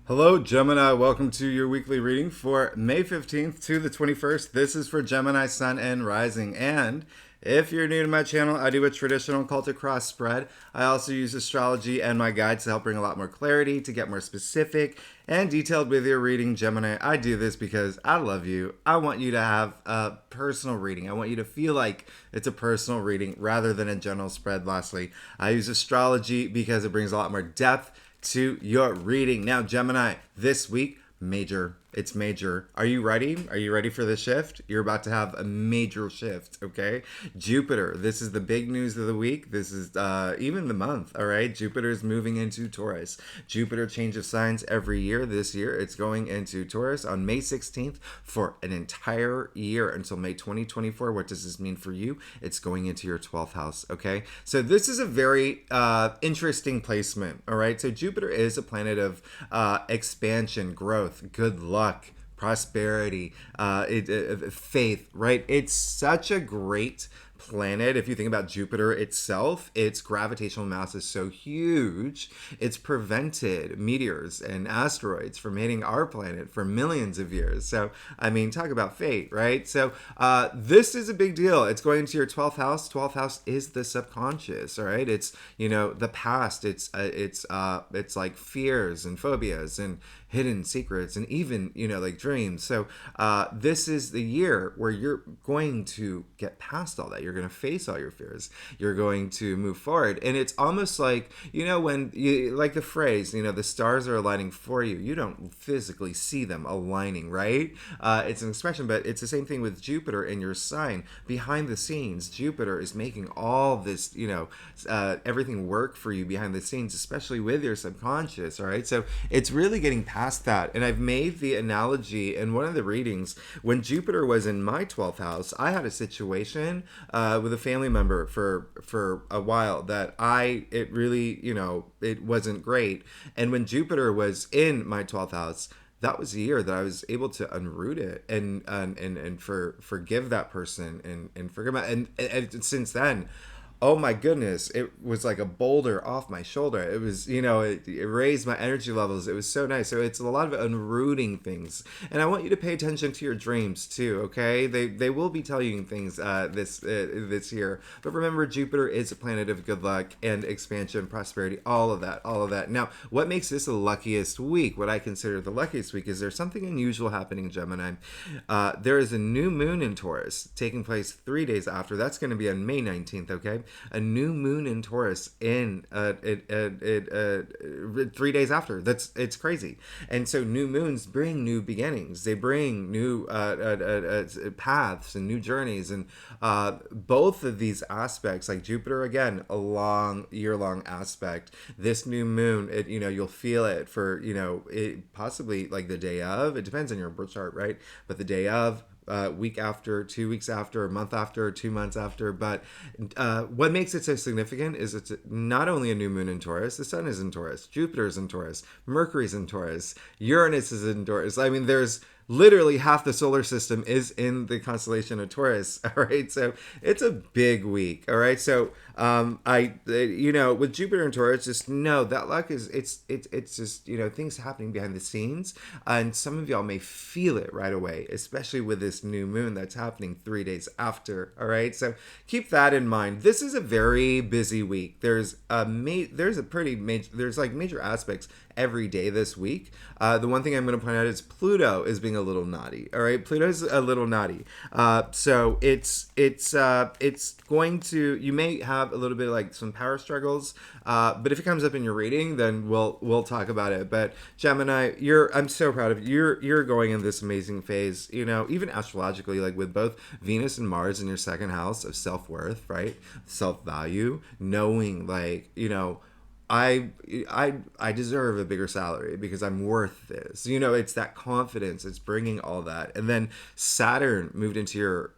Hello, Gemini. Welcome to your weekly reading for May 15th to the 21st. This is for Gemini, Sun, and Rising. And if you're new to my channel, I do a traditional cultic cross spread. I also use astrology and my guides to help bring a lot more clarity, to get more specific and detailed with your reading, Gemini. I do this because I love you. I want you to have a personal reading. I want you to feel like it's a personal reading rather than a general spread. Lastly, I use astrology because it brings a lot more depth to your reading. Now, Gemini, this week, major. It's major. Are you ready? Are you ready for the shift? You're about to have a major shift, okay? Jupiter, this is the big news of the week. This is even the month, all right? Jupiter is moving into Taurus. Jupiter change of signs every year. This year, it's going into Taurus on May 16th for an entire year until May 2024. What does this mean for you? It's going into your 12th house, okay? So this is a very interesting placement, all right? So Jupiter is a planet of expansion, growth, good luck, prosperity, faith, right? It's such a great planet. If you think about Jupiter itself, its gravitational mass is so huge, it's prevented meteors and asteroids from hitting our planet for millions of years. So, I mean, talk about fate, right? So, this is a big deal. It's going to your 12th house. 12th house is the subconscious, all right? It's, the past. It's like fears and phobias and hidden secrets and even like dreams. So this is the year where you're going to get past all that. You're going to face all your fears. You're going to move forward. And it's almost like when you like the phrase the stars are aligning for you. You don't physically see them aligning, right? It's an expression, but it's the same thing with Jupiter in your sign. Behind the scenes, Jupiter is making all this everything work for you behind the scenes, especially with your subconscious. All right, so it's really getting past that. And I've made the analogy in one of the readings. When Jupiter was in my 12th house, I had a situation with a family member for a while that it really it wasn't great. And when Jupiter was in my 12th house, that was the year that I was able to unroot it and forgive that person and forgive and since then, oh my goodness, it was like a boulder off my shoulder. It was, it raised my energy levels. It was so nice. So it's a lot of unrooting things. And I want you to pay attention to your dreams too, okay? They will be telling you things this year. But remember, Jupiter is a planet of good luck and expansion, prosperity, all of that, all of that. Now, what makes this the luckiest week, what I consider the luckiest week, is there's something unusual happening in Gemini. There is a new moon in Taurus taking place 3 days after. That's going to be on May 19th, okay? A new moon in Taurus in 3 days after. It's crazy. And so new moons bring new beginnings. They bring new paths and new journeys. And both of these aspects, like Jupiter, again, a long year-long aspect. This new moon, you'll feel it for possibly like the day of. It depends on your birth chart, right? But the day of, week after, 2 weeks after, a month after, 2 months after. But what makes it so significant is it's not only a new moon in Taurus, the sun is in Taurus, Jupiter's in Taurus, Mercury's in Taurus, Uranus is in Taurus. I mean, there's literally half the solar system is in the constellation of Taurus. All right, so it's a big week. All right, so with Jupiter and Taurus, just know that luck is it's just things happening behind the scenes, and some of y'all may feel it right away, especially with this new moon that's happening 3 days after. All right, so keep that in mind. This is a very busy week. There's major aspects every day this week. The one thing I'm going to point out is Pluto is being a little naughty. All right, Pluto's a little naughty. So it's going to, you may have a little bit of like some power struggles, but if it comes up in your reading, then we'll talk about it. But Gemini, I'm so proud of you. You're going in this amazing phase. Even astrologically, like with both Venus and Mars in your second house of self-worth, right, self-value, knowing like I deserve a bigger salary because I'm worth this. It's that confidence. It's bringing all that. And then Saturn moved into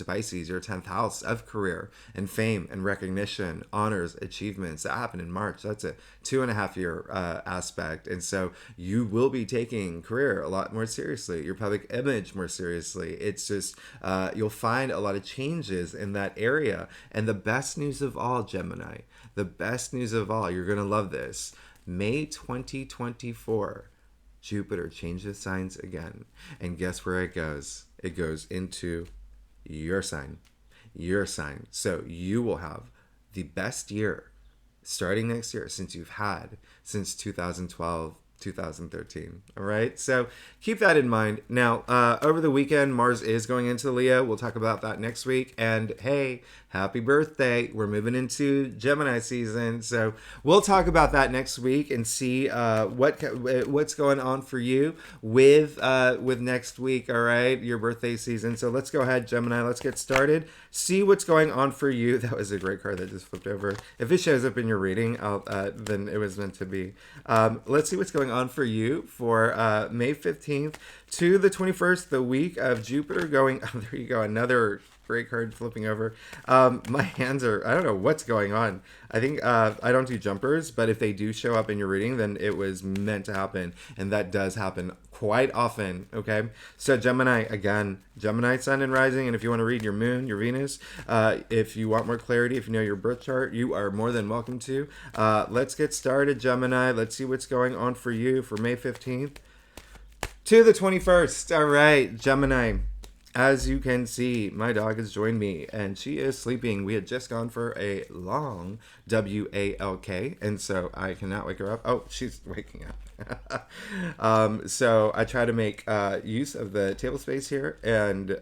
Pisces, your 10th house of career and fame and recognition, honors, achievements. That happened in March. That's a 2.5 year aspect. And so you will be taking career a lot more seriously, your public image more seriously. It's just, you'll find a lot of changes in that area. And the best news of all, Gemini, the best news of all, you're going to love this. May 2024, Jupiter changes signs again. And guess where it goes? It goes into your sign. Your sign. So you will have the best year starting next year since you've had since 2012, 2013. All right. So keep that in mind. Now, over the weekend, Mars is going into Leo. We'll talk about that next week. And hey, happy birthday. We're moving into Gemini season. So we'll talk about that next week and see what's going on for you with next week. All right. Your birthday season. So let's go ahead, Gemini. Let's get started. See what's going on for you. That was a great card that just flipped over. If it shows up in your reading, then it was meant to be. Let's see what's going on for you for May 15th to the 21st, the week of Jupiter going. Oh, there you go. Another great card flipping over. My hands are, I don't know what's going on. I think I don't do jumpers, but if they do show up in your reading, then it was meant to happen. And that does happen quite often. Okay. So Gemini, again, Gemini sun and rising. And if you want to read your moon, your Venus, if you want more clarity, if you know your birth chart, you are more than welcome to. Let's get started, Gemini. Let's see what's going on for you for May 15th to the 21st. All right, Gemini. As you can see, my dog has joined me and she is sleeping. We had just gone for a long walk, and so I cannot wake her up. Oh, she's waking up. So I try to make use of the table space here, and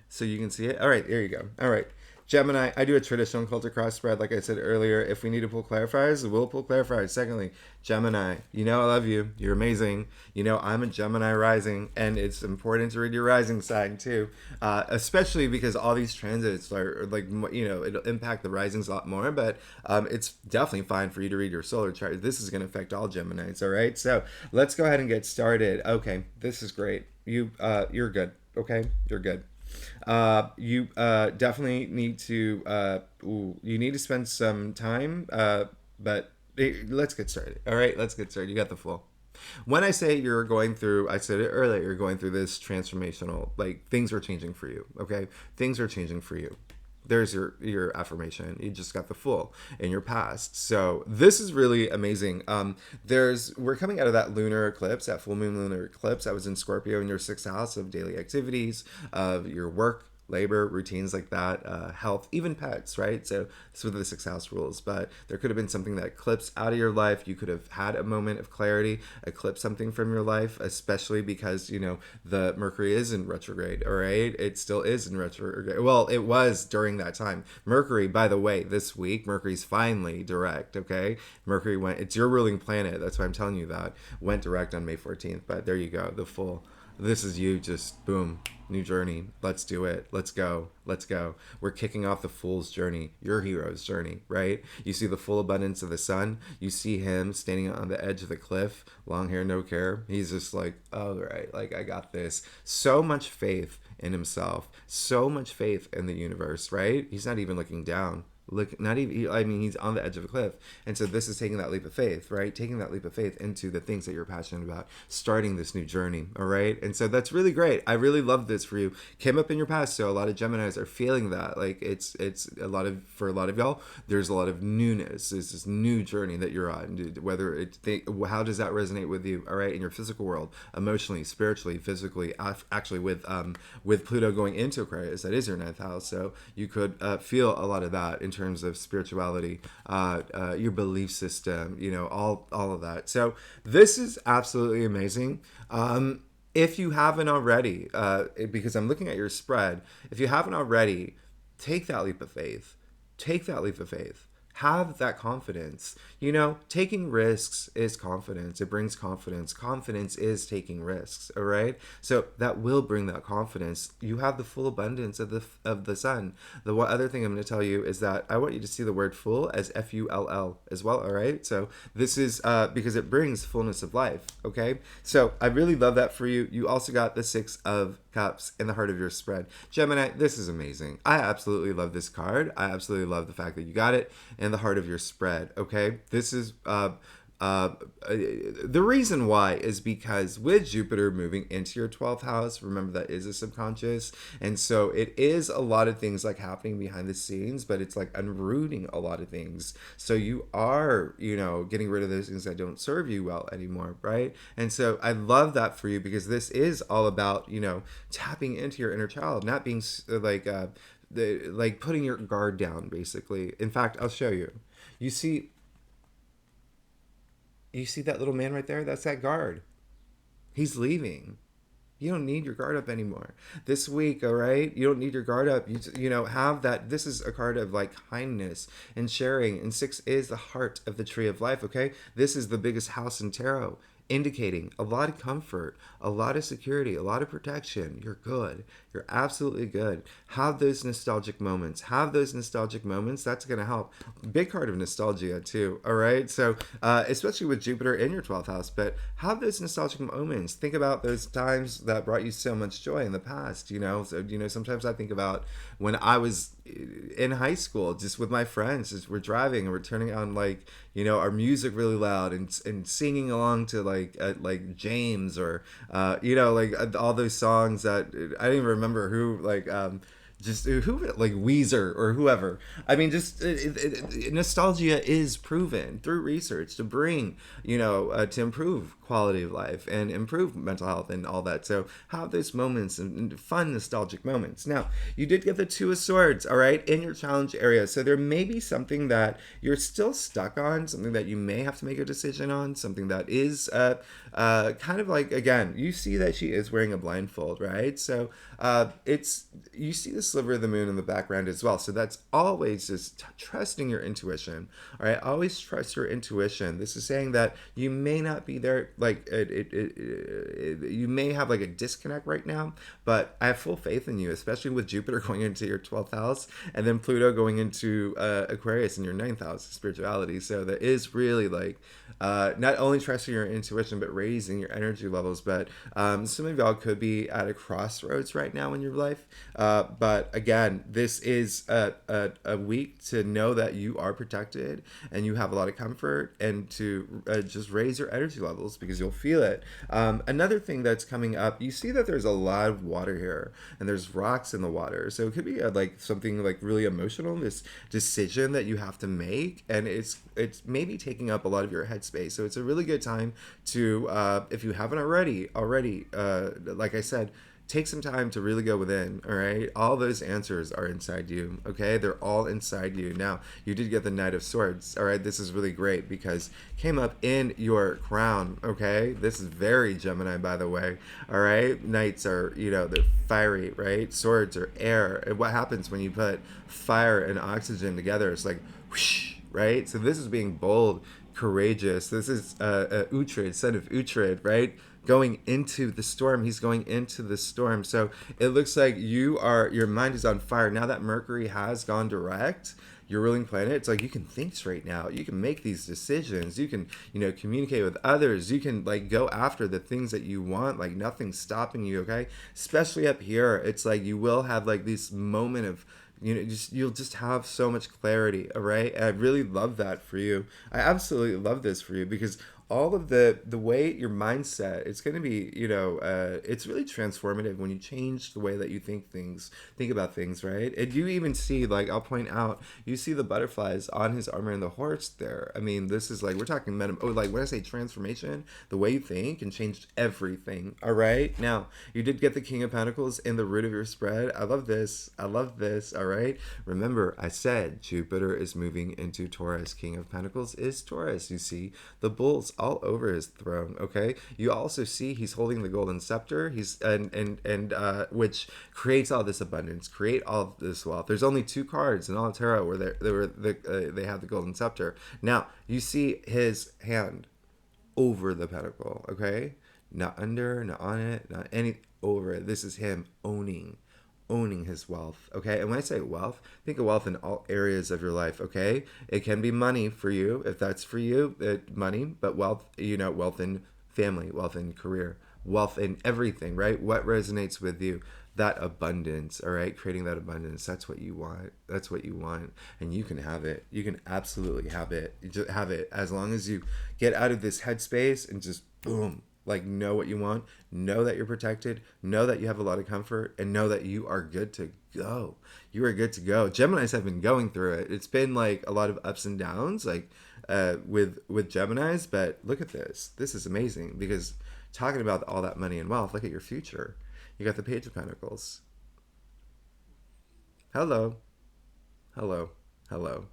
so you can see it. All right, there you go. All right. Gemini, I do a traditional culture cross spread, like I said earlier. If we need to pull clarifiers, we'll pull clarifiers. Secondly, Gemini, you know I love you. You're amazing. You know I'm a Gemini rising, and it's important to read your rising sign too, especially because all these transits are like, you know, it'll impact the risings a lot more, but it's definitely fine for you to read your solar chart. This is going to affect all Geminis, all right? So let's go ahead and get started. Okay, this is great. You're good, okay? You're good. You definitely need to you need to spend some time, but let's get started. All right, let's get started. You got the flow. When I say you're going through, I said it earlier, you're going through this transformational, like things are changing for you. Okay, things are changing for you. There's your affirmation. You just got the full in your past. So this is really amazing. We're coming out of that lunar eclipse, that full moon lunar eclipse that was in Scorpio in your 6th house of daily activities, of your work, labor, routines like that, health, even pets, right? So this is what the 6th house rules. But there could have been something that eclipsed out of your life. You could have had a moment of clarity, eclipse something from your life, especially because, you know, the Mercury is in retrograde, all right? It still is in retrograde. Well, it was during that time. Mercury, by the way, this week, Mercury's finally direct, okay? Mercury it's your ruling planet. That's why I'm telling you that. Went direct on May 14th. But there you go, the full. This is you, just boom, new journey. Let's do it. Let's go. Let's go. We're kicking off the fool's journey, your hero's journey, right? You see the full abundance of the sun. You see him standing on the edge of the cliff, long hair, no care. He's just like, all right, like I got this. So much faith in himself, so much faith in the universe, right? He's not even looking down. Look, not even, I mean, he's on the edge of a cliff. And so this is taking that leap of faith, right? Taking that leap of faith into the things that you're passionate about, starting this new journey, all right? And so that's really great. I really love this for you. Came up in your past, so a lot of Geminis are feeling that. Like it's for a lot of y'all, there's a lot of newness. There's this new journey that you're on. How does that resonate with you, all right? In your physical world, emotionally, spiritually, physically, actually with Pluto going into Aquarius, that is your 9th house. So you could feel a lot of that in terms of spirituality, your belief system, you know, all of that. So this is absolutely amazing. If you haven't already, because I'm looking at your spread, if you haven't already, take that leap of faith. Take that leap of faith. Have that confidence. You know, taking risks is confidence. It brings confidence. Confidence is taking risks, all right? So that will bring that confidence. You have the full abundance of the sun. The one other thing I'm going to tell you is that I want you to see the word full as Full as well, all right? So this is because it brings fullness of life, okay? So I really love that for you. You also got the 6 of Cups in the heart of your spread. Gemini, this is amazing. I absolutely love this card. I absolutely love the fact that you got it in the heart of your spread, okay? This is The reason why is because with Jupiter moving into your 12th house, remember that is a subconscious. And so it is a lot of things like happening behind the scenes, but it's like unrooting a lot of things. So you are, getting rid of those things that don't serve you well anymore, right? And so I love that for you because this is all about, tapping into your inner child, not being like putting your guard down, basically. In fact, I'll show you. You see, that little man right there? That's that guard. He's leaving. You don't need your guard up anymore. This week, all right? You don't need your guard up. Have that. This is a card of like kindness and sharing. And 6 is the heart of the tree of life, okay? This is the biggest house in tarot, indicating a lot of comfort, a lot of security, a lot of protection. You're good. You're absolutely good. Have those nostalgic moments. That's going to help. Big card of nostalgia too. All right. So, especially with Jupiter in your 12th house, but have those nostalgic moments. Think about those times that brought you so much joy in the past. So, sometimes I think about when I was in high school, just with my friends, as we're driving and we're turning on our music really loud and singing along to like James or all those songs that I don't even remember who just who like Weezer or whoever. I mean, just nostalgia is proven through research to bring to improve quality of life and improve mental health and all that. So have those moments and fun nostalgic moments. Now, you did get the 2 of Swords, all right, in your challenge area. So there may be something that you're still stuck on, something that you may have to make a decision on, something that is kind of like, again, you see that she is wearing a blindfold, right? So you see the sliver of the moon in the background as well. So that's always just trusting your intuition, all right? Always trust your intuition. This is saying that you may not be there, you may have like a disconnect right now, but I have full faith in you, especially with Jupiter going into your 12th house and then Pluto going into Aquarius in your 9th house, spirituality. So that is really not only trusting your intuition, but raising your energy levels. But some of y'all could be at a crossroads right now in your life. But again, this is a week to know that you are protected and you have a lot of comfort, and to just raise your energy levels because you'll feel it. Another thing that's coming up, you see that there's a lot of water here and there's rocks in the water. So it could be something really emotional, this decision that you have to make, and it's maybe taking up a lot of your headspace. So it's a really good time to, if you haven't already, like I said, take some time to really go within, all right? All those answers are inside you, okay? They're all inside you. Now, you did get the Knight of Swords, all right? This is really great because it came up in your crown, okay? This is very Gemini, by the way, all right? Knights are, they're fiery, right? Swords are air. And what happens when you put fire and oxygen together? It's like, whoosh, right? So this is being bold, courageous. This is Uhtred, son of Uhtred, right? Going into the storm. He's going into the storm. So it looks like your mind is on fire. Now that Mercury has gone direct, your ruling planet, it's like you can think straight now. You can make these decisions. You can, communicate with others. You can go after the things that you want. Nothing's stopping you, okay? Especially up here, it's like you will have this moment of, you'll just have so much clarity, all right? And I really love that for you. I absolutely love this for you because all of the way your mindset, it's going to be, it's really transformative when you change the way that you think about things, right? And you even see, I'll point out, you see the butterflies on his armor and the horse there. I mean, this is we're talking when I say transformation, the way you think can change everything, all right? Now, you did get the King of Pentacles in the root of your spread. I love this, all right? Remember, I said Jupiter is moving into Taurus. King of Pentacles is Taurus. You see the bulls all over his throne, okay? You also see he's holding the golden scepter. He's which creates all this abundance, create all of this wealth. There's only 2 cards in all of tarot where they have the golden scepter. Now you see his hand over the pentacle, okay? Not under, not on it, not any over it. This is him owning his wealth, okay? And when I say wealth, think of wealth in all areas of your life, okay? It can be money for you, if that's for you, money, but wealth, wealth in family, wealth in career, wealth in everything, right? What resonates with you? that abundance, all right? Creating that abundance. That's what you want. That's what you want. And you can have it. You can absolutely have it. You just have it as long as you get out of this headspace and just boom, like know what you want, know that you're protected, know that you have a lot of comfort, and know that you are good to go. You are good to go. Geminis have been going through it. It's been like a lot of ups and downs, like with Geminis, but look at this. This is amazing because talking about all that money and wealth, look at your future. You got the Page of Pentacles. Hello. Hello. Hello.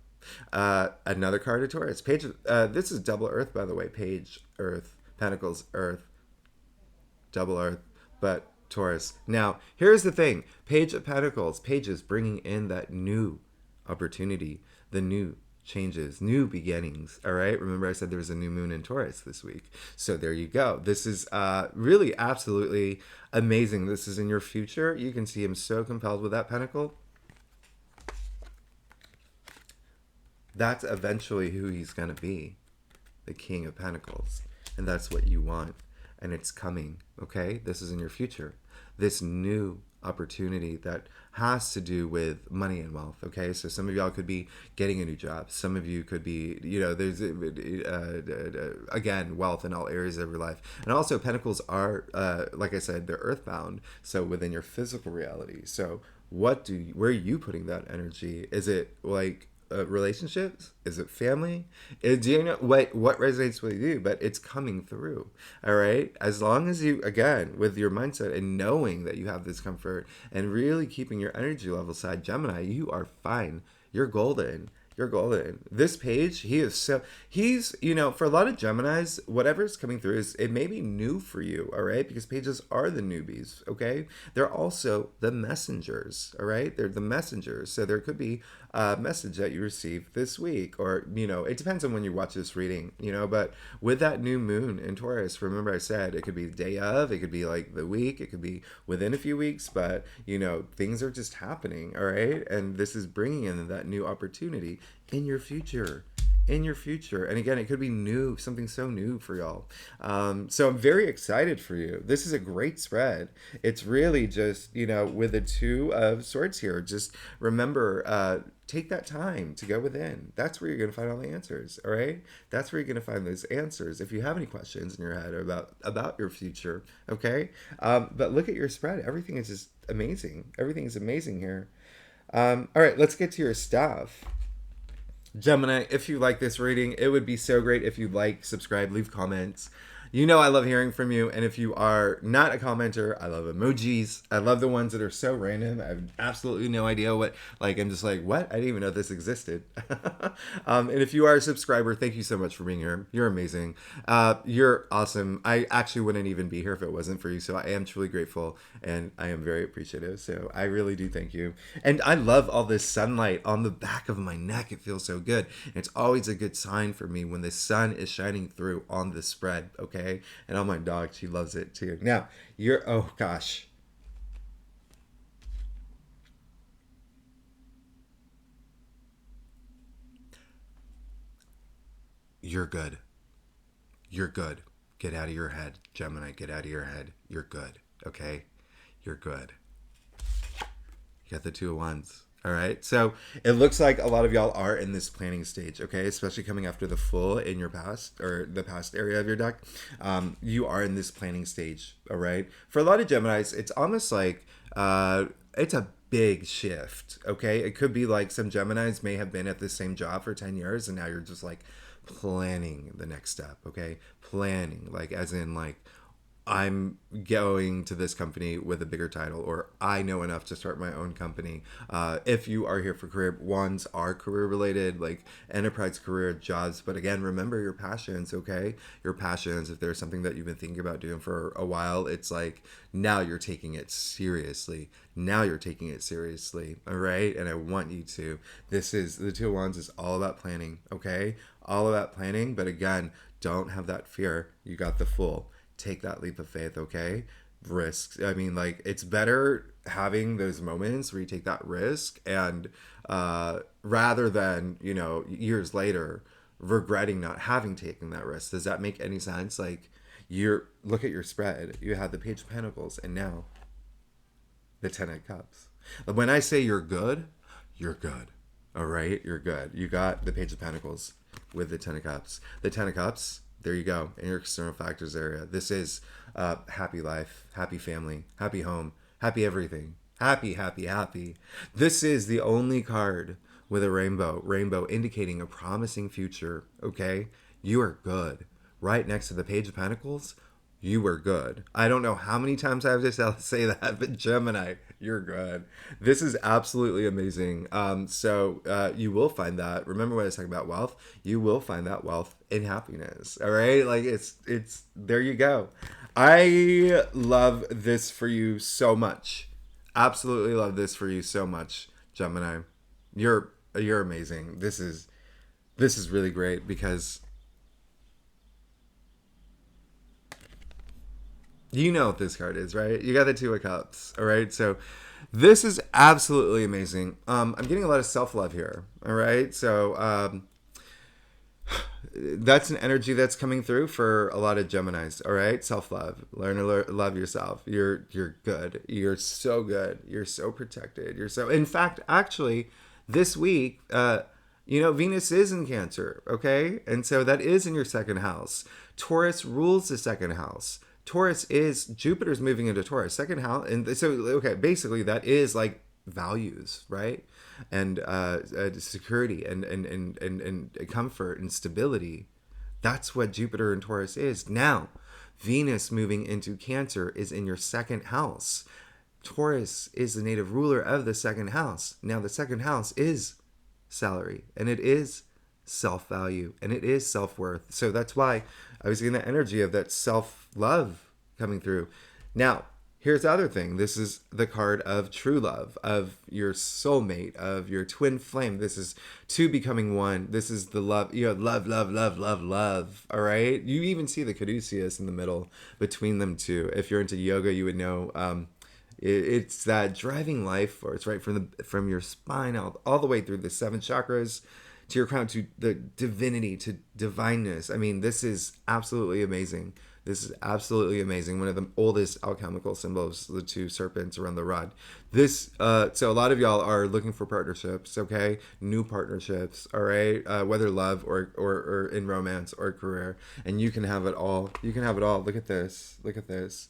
Another card of Taurus. Page. This is double Earth, by the way. Page, Earth, Pentacles, Earth, double Earth, but Taurus. Now, here's the thing. Page of Pentacles. Pages bringing in that new opportunity, the new changes, new beginnings. All right. Remember I said there was a new moon in Taurus this week. So there you go. This is really absolutely amazing. This is in your future. You can see him so compelled with that pentacle. That's eventually who he's going to be, the King of Pentacles. And that's what you want. And it's coming. Okay. This is in your future. This new opportunity that has to do with money and wealth. Okay, so some of y'all could be getting a new job. Some of you could be, you know, there's again wealth in all areas of your life. And also Pentacles are like I said, they're earthbound, so within your physical reality. So where are you putting that energy? Is it like relationships? Is it family? Do you know what resonates with you? But it's coming through. All right. As long as you, again, with your mindset and knowing that you have this comfort and really keeping your energy level side, Gemini, you are fine. You're golden. You're golden. This page, he's, you know, for a lot of Geminis, whatever's coming through it may be new for you, all right? Because pages are the newbies, okay? They're also the messengers, all right? They're the messengers. So there could be a message that you receive this week, or, you know, it depends on when you watch this reading, you know, but with that new moon in Taurus, remember I said it could be the day of, it could be like the week, it could be within a few weeks, but, you know, things are just happening, all right? And this is bringing in that new opportunity in your future. And again, it could be new, something so new for y'all. So I'm very excited for you. This is a great spread. It's really just, you know, with the Two of Swords here, just remember, take that time to go within. That's where you're going to find all the answers. All right. That's where you're going to find those answers. If you have any questions in your head about your future. Okay. But look at your spread. Everything is just amazing. Everything is amazing here. All right, let's get to your stuff. Gemini, if you like this reading, it would be so great if you like, subscribe, leave comments. You know I love hearing from you. And if you are not a commenter, I love emojis. I love the ones that are so random. I have absolutely no idea what, like, I'm just like, what? I didn't even know this existed. And if you are a subscriber, thank you so much for being here. You're amazing. You're awesome. I actually wouldn't even be here if it wasn't for you. So I am truly grateful and I am very appreciative. So I really do thank you. And I love all this sunlight on the back of my neck. It feels so good. And it's always a good sign for me when the sun is shining through on the spread. Okay. And on my dog, she loves it too. Now, oh gosh. You're good. You're good. Get out of your head, Gemini. Get out of your head. You're good. Okay? You're good. You got the Two of Wands. All right. So it looks like a lot of y'all are in this planning stage, okay? Especially coming after the full in your past or the past area of your deck. You are in this planning stage, all right? For a lot of Geminis, it's almost like it's a big shift, okay? It could be like some Geminis may have been at the same job for 10 years and now you're just like planning the next step, okay? Planning, like as in like, I'm going to this company with a bigger title, or I know enough to start my own company. If you are here for career, ones are career related, like enterprise career jobs. But again, remember your passions, okay? Your passions, if there's something that you've been thinking about doing for a while, it's like now you're taking it seriously. Now you're taking it seriously, all right? And I want you to. This is, the Two of Wands is all about planning, okay? All about planning, but again, don't have that fear. You got the Fool. Take that leap of faith, okay? Risks. I mean, like, it's better having those moments where you take that risk and rather than, you know, years later regretting not having taken that risk. Does that make any sense? Like, look at your spread. You had the Page of Pentacles and now the Ten of Cups. When I say you're good, you're good. All right, you're good. You got the Page of Pentacles with the Ten of Cups. The Ten of Cups, there you go, in your external factors area. This is happy life, happy family, happy home, happy everything. Happy, happy, happy. This is the only card with a rainbow indicating a promising future, okay? You are good. Right next to the Page of Pentacles, you are good. I don't know how many times I have to say that, but Gemini, you're good. This is absolutely amazing. So you will find that. Remember when I was talking about wealth? You will find that wealth in happiness. All right, like it's there. You go. I love this for you so much. Absolutely love this for you so much, Gemini. You're amazing. This is really great because you know what this card is, right? You got the Two of Cups, all right? So this is absolutely amazing. I'm getting a lot of self-love here, all right? So that's an energy that's coming through for a lot of Geminis, all right? Self-love. Learn to love yourself. You're good. You're so good. You're so protected. In fact, actually, this week, Venus is in Cancer, okay? And so that is in your second house. Taurus rules the second house. Taurus is Jupiter's moving into Taurus, second house, and so okay, basically that is like values, right? And security and comfort and stability. That's what Jupiter and Taurus is. Now, Venus moving into Cancer is in your second house. Taurus is the native ruler of the second house. Now, the second house is salary, and it is self-value, and it is self-worth. So that's why I was getting the energy of that self-love coming through. Now, here's the other thing. This is the card of true love, of your soulmate, of your twin flame. This is two becoming one. This is the love, love, love, love, love, love. All right? You even see the caduceus in the middle between them two. If you're into yoga, you would know it's that driving life force, right? From your spine all the way through the seven chakras, to your crown, to the divinity, to divineness. I mean, this is absolutely amazing. This is absolutely amazing. One of the oldest alchemical symbols, the two serpents around the rod. So a lot of y'all are looking for partnerships, okay? New partnerships, all right? Whether love or in romance or career. And you can have it all. You can have it all. Look at this. Look at this.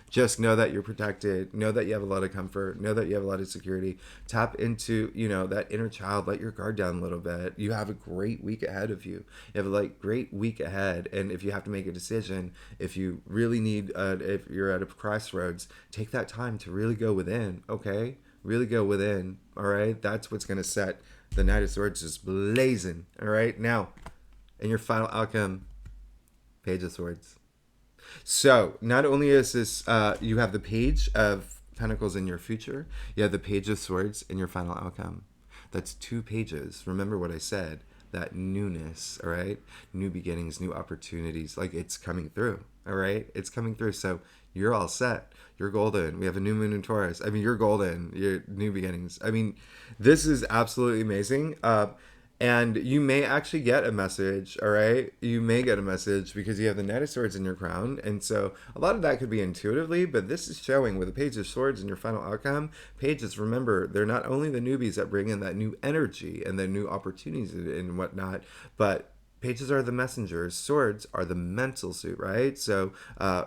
Just know that you're protected. Know that you have a lot of comfort. Know that you have a lot of security. Tap into, that inner child. Let your guard down a little bit. You have a great week ahead of you. You have a great week ahead. And if you have to make a decision, if you really need, if you're at a crossroads, take that time to really go within, okay? Really go within, all right? That's what's going to set the Knight of Swords just blazing, all right? Now, in your final outcome, Page of Swords. So not only is this, you have the Page of Pentacles in your future, you have the Page of Swords in your final outcome. That's two pages. Remember what I said, that newness, all right? New beginnings, new opportunities, it's coming through, all right? It's coming through. So you're all set. You're golden. We have a new moon in Taurus. I mean, you're golden. You're new beginnings. I mean, this is absolutely amazing. And you may actually get a message, all right? You may get a message because you have the Knight of Swords in your crown. And so a lot of that could be intuitively, but this is showing with the Page of Swords in your final outcome. Pages, remember, they're not only the newbies that bring in that new energy and the new opportunities and whatnot, but pages are the messengers. Swords are the mental suit, right? So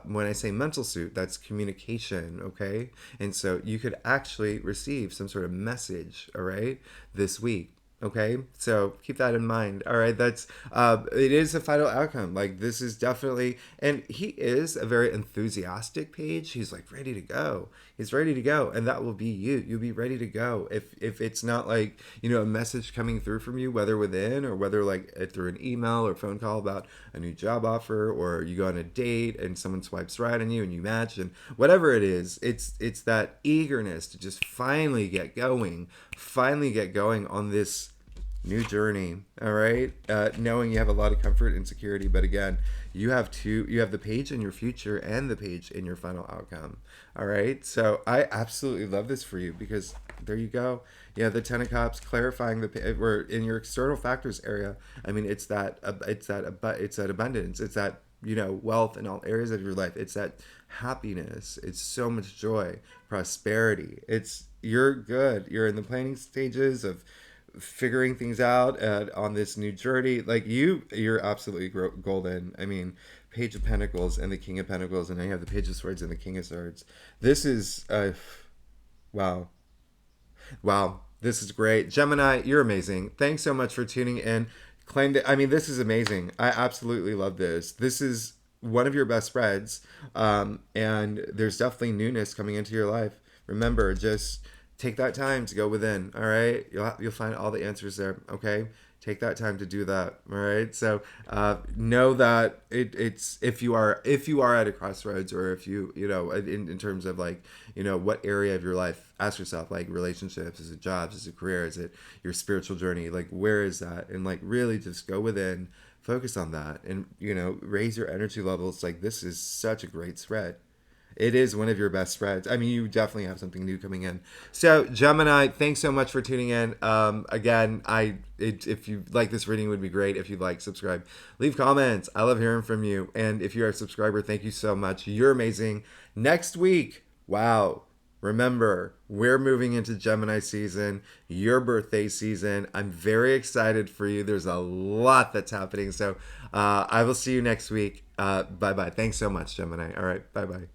when I say mental suit, that's communication, okay? And so you could actually receive some sort of message, all right, this week. Okay, so keep that in mind. All right, that's it is a final outcome. This is definitely, and he is a very enthusiastic page. He's ready to go. He's ready to go, and that will be you. You'll be ready to go. If it's not a message coming through from you, whether within or whether through an email or phone call about a new job offer, or you go on a date and someone swipes right on you and you match, and whatever it is, it's that eagerness to just finally get going on this new journey, all right? Knowing you have a lot of comfort and security, but again, you have the Page in your future and the Page in your final outcome, all right? So I absolutely love this for you because there you go. Yeah, the Ten of Cups clarifying we're in your external factors area. I mean, it's that abundance. It's that wealth in all areas of your life. It's that happiness. It's so much joy, prosperity. You're good. You're in the planning stages of figuring things out on this new journey. Like you're absolutely golden. I mean, Page of Pentacles and the King of Pentacles, and I have the Page of Swords and the King of Swords. This is wow. Wow, this is great. Gemini, you're amazing. Thanks so much for tuning in. This is amazing. I absolutely love this. This is one of your best spreads, and there's definitely newness coming into your life. Remember, just take that time to go within. All right, you'll find all the answers there. Okay, take that time to do that. All right, so know that it's if you are at a crossroads, or if in terms of like what area of your life, ask yourself, like, relationships, is it jobs, is it career, is it your spiritual journey, like where is that, and like really just go within, focus on that, and raise your energy levels. Like, this is such a great spread. It is one of your best spreads. I mean, you definitely have something new coming in. So, Gemini, thanks so much for tuning in. Again, if you like this reading, it would be great if you'd like, subscribe, leave comments. I love hearing from you. And if you're a subscriber, thank you so much. You're amazing. Next week, wow. Remember, we're moving into Gemini season, your birthday season. I'm very excited for you. There's a lot that's happening. So I will see you next week. Bye-bye. Thanks so much, Gemini. All right. Bye-bye.